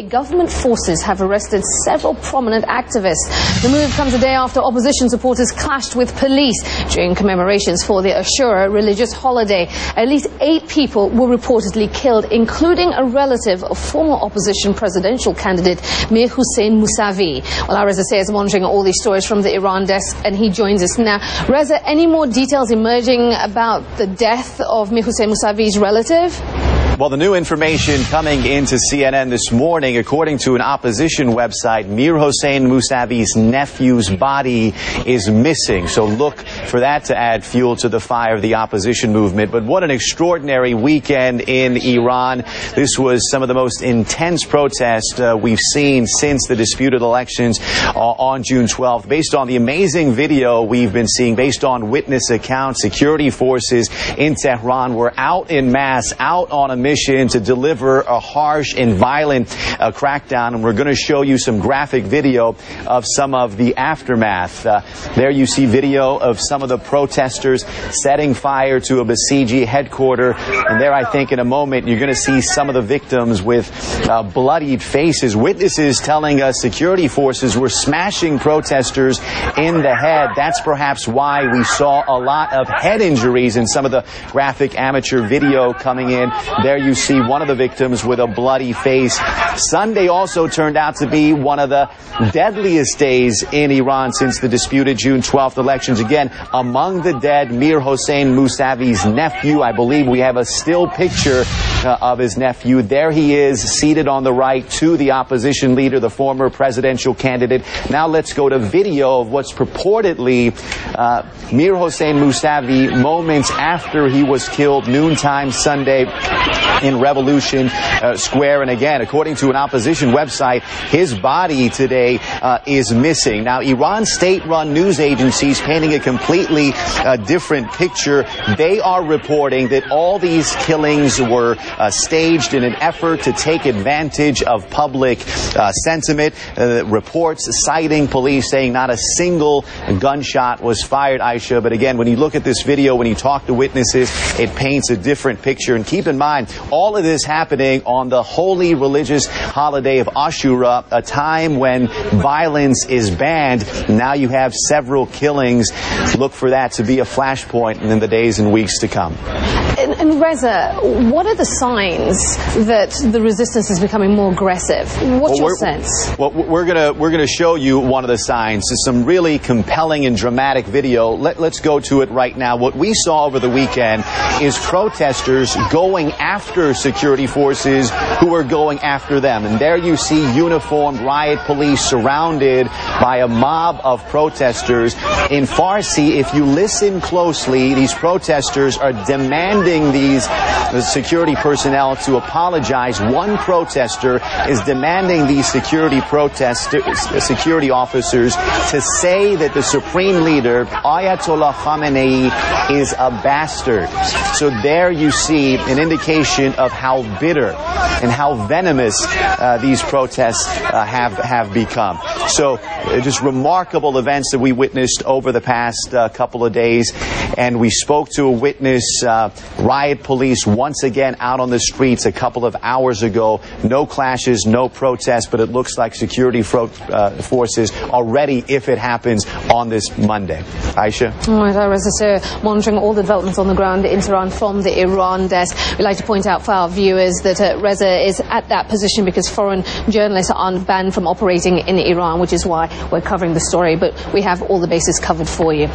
Government forces have arrested several prominent activists. The move comes a day after opposition supporters clashed with police during commemorations for the Ashura religious holiday. At least 8 people were reportedly killed, including a relative of former opposition presidential candidate Mir Hossein Mousavi. Well, our Reza Sayed is monitoring all these stories from the Iran desk, and he joins us now. Reza, any more details emerging about the death of Mir Hossein Mousavi's relative? Well, the new information coming into CNN this morning, according to an opposition website, Mir Hossein Mousavi's nephew's body is missing. So look for that to add fuel to the fire of the opposition movement. But what an extraordinary weekend in Iran. This was some of the most intense protests we've seen since the disputed elections on June 12th. Based on the amazing video we've been seeing, based on witness accounts, security forces in Tehran were out en masse, out on a mission to deliver a harsh and violent crackdown, and we're going to show you some graphic video of some of the aftermath. There you see video of some of the protesters setting fire to a Basiji headquarters, and there I think in a moment you're going to see some of the victims with bloodied faces. Witnesses telling us security forces were smashing protesters in the head. That's perhaps why we saw a lot of head injuries in some of the graphic amateur video coming in. There you see one of the victims with a bloody face. Sunday also turned out to be one of the deadliest days in Iran since the disputed June 12th elections. Again, among the dead, Mir Hossein Mousavi's nephew. I believe we have a still picture of his nephew. There he is, seated on the right to the opposition leader, the former presidential candidate. Now let's go to video of what's purportedly Mir Hossein Mousavi moments after he was killed, noontime Sunday in Revolution Square. And again, according to an opposition website, his body today is missing. Now, Iran's state-run news agencies painting a completely different picture. They are reporting that all these killings were staged in an effort to take advantage of public sentiment. Reports citing police saying not a single gunshot was fired, Aisha. But again, when you look at this video, when you talk to witnesses, it paints a different picture. And keep in mind, all of this happening on the holy religious holiday of Ashura, a time when violence is banned. Now you have several killings. Look for that to be a flashpoint in the days and weeks to come. And Reza, what are the signs that the resistance is becoming more aggressive? What's your sense? Well, we're gonna show you one of the signs. It's some really compelling and dramatic video. Let's go to it right now. What we saw over the weekend is protesters going after security forces who are going after them. And there you see uniformed riot police surrounded by a mob of protesters. In Farsi, if you listen closely, these protesters are demanding the security personnel to apologize. One protester is demanding these security officers to say that the supreme leader, Ayatollah Khamenei, is a bastard. So there you see an indication of how bitter and how venomous these protests have become. So just remarkable events that we witnessed over the past couple of days. And we spoke to a witness, riot police once again out on the streets a couple of hours ago. No clashes, no protests, but it looks like security forces are ready if it happens on this Monday. Aisha? All right, Reza Sayed, monitoring all the developments on the ground in Tehran from the Iran desk. We'd like to point out for our viewers that Reza is at that position because foreign journalists aren't banned from operating in Iran, which is why we're covering the story. But we have all the bases covered for you.